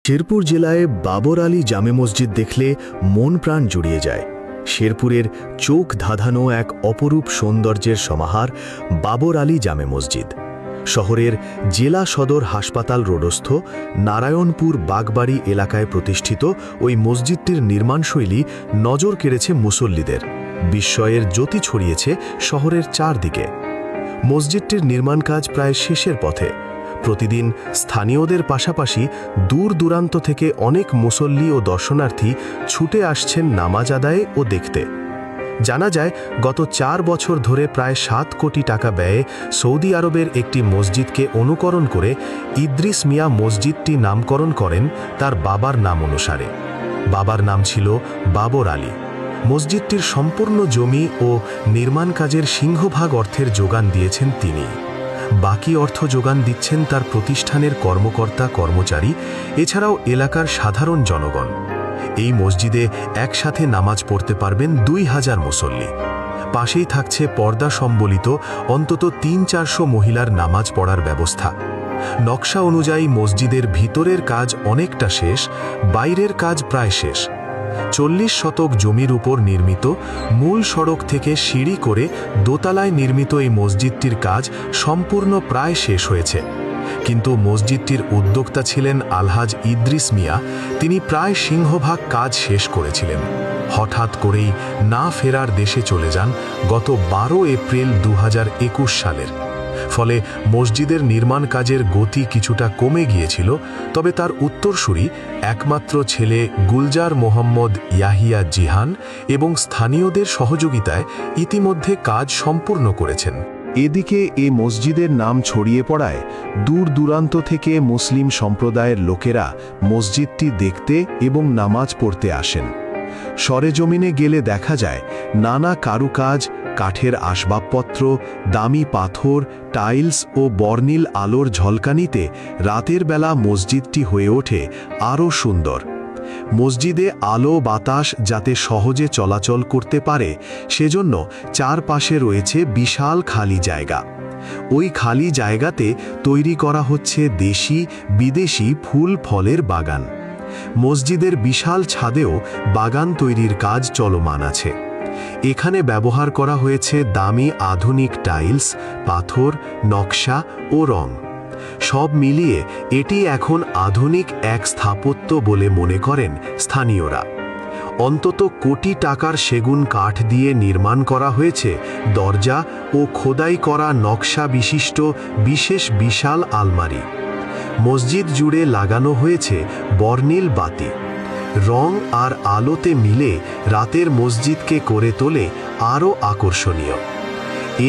শেরপুর জেলায় বাবর আলী জামে মসজিদ দেখলে মন প্রাণ জুড়িয়ে যায়। শেরপুরের চোখ ধাঁধানো এক অপরূপ সৌন্দর্যের সমাহার বাবর আলী জামে মসজিদ। শহরের জেলা সদর হাসপাতাল রোডস্থ নারায়ণপুর বাগবাড়ি এলাকায় প্রতিষ্ঠিত ওই মসজিদটির নির্মাণশৈলী নজর কেড়েছে মুসল্লিদের। বিস্ময়ের জ্যোতি ছড়িয়েছে শহরের চারদিকে। মসজিদটির নির্মাণ কাজ প্রায় শেষের পথে। প্রতিদিন স্থানীয়দের পাশাপাশি দূর দূরান্ত থেকে অনেক মুসল্লি ও দর্শনার্থী ছুটে আসছেন নামাজ আদায়ে ও দেখতে। জানা যায়, গত 4 বছর ধরে প্রায় 7 কোটি টাকা ব্যয়ে সৌদি আরবের একটি মসজিদকে অনুকরণ করে ইদ্রিস মিয়া মসজিদটি নামকরণ করেন তার বাবার নাম অনুসারে। বাবার নাম ছিল বাবর আলী। মসজিদটির সম্পূর্ণ জমি ও নির্মাণ কাজের সিংহভাগ অর্থের যোগান দিয়েছেন তিনি। বাকি অর্থ যোগান দিচ্ছেন তার প্রতিষ্ঠানের কর্মকর্তা কর্মচারী, এছাড়াও এলাকার সাধারণ জনগণ। এই মসজিদে একসাথে নামাজ পড়তে পারবেন 2000 মুসল্লি। পাশেই থাকছে পর্দা সম্বলিত অন্তত 300-400 মহিলার নামাজ পড়ার ব্যবস্থা। নকশা অনুযায়ী মসজিদের ভিতরের কাজ অনেকটা শেষ, বাইরের কাজ প্রায় শেষ। 40 শতক জমির উপর নির্মিত, মূল সড়ক থেকে সিঁড়ি করে দোতলায় নির্মিত এই মসজিদটির কাজ সম্পূর্ণ প্রায় শেষ হয়েছে। কিন্তু মসজিদটির উদ্যোক্তা ছিলেন আলহাজ ইদ্রিস মিয়া। তিনি প্রায় সিংহভাগ কাজ শেষ করেছিলেন। হঠাৎ করেই না ফেরার দেশে চলে যান গত 12 এপ্রিল 2021 সালের। ফলে মসজিদের নির্মাণ কাজের গতি কিছুটা কমে গিয়েছিল। তবে তার উত্তরসূরি একমাত্র ছেলে গুলজার মোহাম্মদ ইয়াহিয়া জিহান এবং স্থানীয়দের সহযোগিতায় ইতিমধ্যে কাজ সম্পূর্ণ করেছেন। এদিকে এ মসজিদের নাম ছড়িয়ে পড়ায় দূর দূরান্ত থেকে মুসলিম সম্প্রদায়ের লোকেরা মসজিদটি দেখতে এবং নামাজ পড়তে আসেন। সরেজমিনে গেলে দেখা যায় নানা কারুকাজ, কাঠের আসবাবপত্র, দামি পাথর, টাইলস ও বর্ণিল আলোর ঝলকানিতে রাতের বেলা মসজিদটি হয়ে ওঠে আরও সুন্দর। মসজিদে আলো বাতাস যাতে সহজে চলাচল করতে পারে সেজন্য চারপাশে রয়েছে বিশাল খালি জায়গা। ওই খালি জায়গাতে তৈরি করা হচ্ছে দেশি বিদেশি ফুল ফলের বাগান। মসজিদের বিশাল ছাদেও বাগান তৈরির কাজ চলমান আছে। এখানে ব্যবহার করা হয়েছে দামি আধুনিক টাইলস, পাথর, নকশা ও রং। সব মিলিয়ে এটি এখন আধুনিক এক স্থাপত্য বলে মনে করেন স্থানীয়রা। অন্তত কোটি টাকার সেগুন কাঠ দিয়ে নির্মাণ করা হয়েছে দরজা ও খোদাই করা নকশা বিশিষ্ট বিশাল আলমারি। মসজিদ জুড়ে লাগানো হয়েছে বর্ণিল বাতি। রং আর আলোতে মিলে রাতের মসজিদকে করে তোলে আরও আকর্ষণীয়।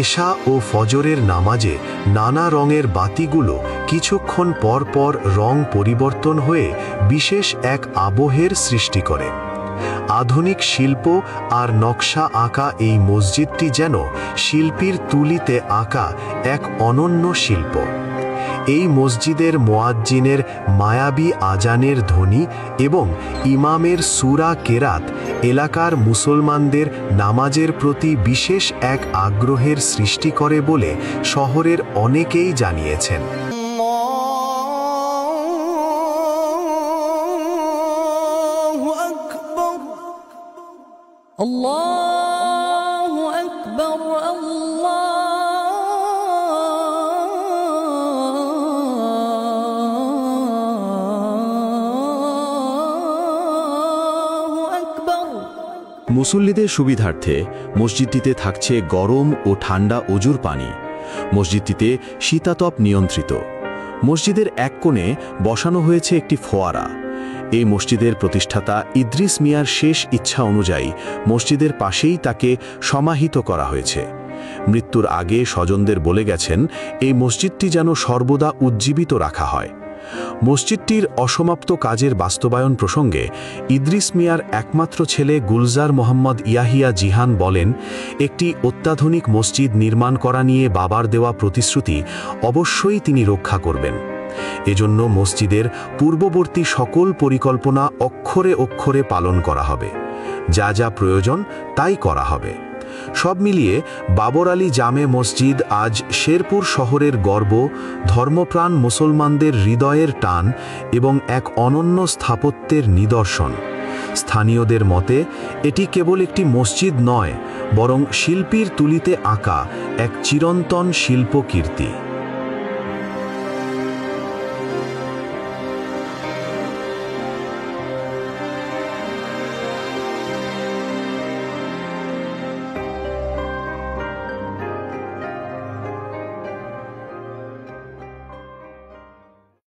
এশা ও ফজরের নামাজে নানা রঙের বাতিগুলো কিছুক্ষণ পর পর রং পরিবর্তন হয়ে বিশেষ এক আবহের সৃষ্টি করে। আধুনিক শিল্প আর নকশা আঁকা এই মসজিদটি যেন শিল্পীর তুলিতে আঁকা এক অনন্য শিল্প। এই মসজিদের মুয়াজ্জিনের মায়াবী আজানের ধ্বনি এবং ইমামের সূরা কেরাত এলাকার মুসলমানদের নামাজের প্রতি বিশেষ এক আগ্রহের সৃষ্টি করে বলে শহরের অনেকেই জানিয়েছেন। আল্লাহু আকবার, মুসল্লিদের সুবিধার্থে মসজিদটিতে থাকছে গরম ও ঠান্ডা অজুর পানি। মসজিদটিতে শীতাতপ নিয়ন্ত্রিত। মসজিদের এক কোণে বসানো হয়েছে একটি ফোয়ারা। এই মসজিদের প্রতিষ্ঠাতা ইদ্রিস মিয়ার শেষ ইচ্ছা অনুযায়ী মসজিদের পাশেই তাকে সমাহিত করা হয়েছে। মৃত্যুর আগে স্বজনদের বলে গেছেন এই মসজিদটি যেন সর্বদা উজ্জীবিত রাখা হয়। মসজিদটির অসমাপ্ত কাজের বাস্তবায়ন প্রসঙ্গে ইদ্রিস মিয়ার একমাত্র ছেলে গুলজার মোহাম্মদ ইয়াহিয়া জিহান বলেন, একটি অত্যাধুনিক মসজিদ নির্মাণ করা নিয়ে বাবার দেওয়া প্রতিশ্রুতি অবশ্যই তিনি রক্ষা করবেন। এজন্য মসজিদের পূর্ববর্তী সকল পরিকল্পনা অক্ষরে অক্ষরে পালন করা হবে। যা যা প্রয়োজন তাই করা হবে। সব মিলিয়ে বাবর আলী জামে মসজিদ আজ শেরপুর শহরের গর্ব, ধর্মপ্রাণ মুসলমানদের হৃদয়ের টান এবং এক অনন্য স্থাপত্যের নিদর্শন। স্থানীয়দের মতে এটি কেবল একটি মসজিদ নয়, বরং শিল্পীর তুলিতে আঁকা এক চিরন্তন শিল্পকীর্তি।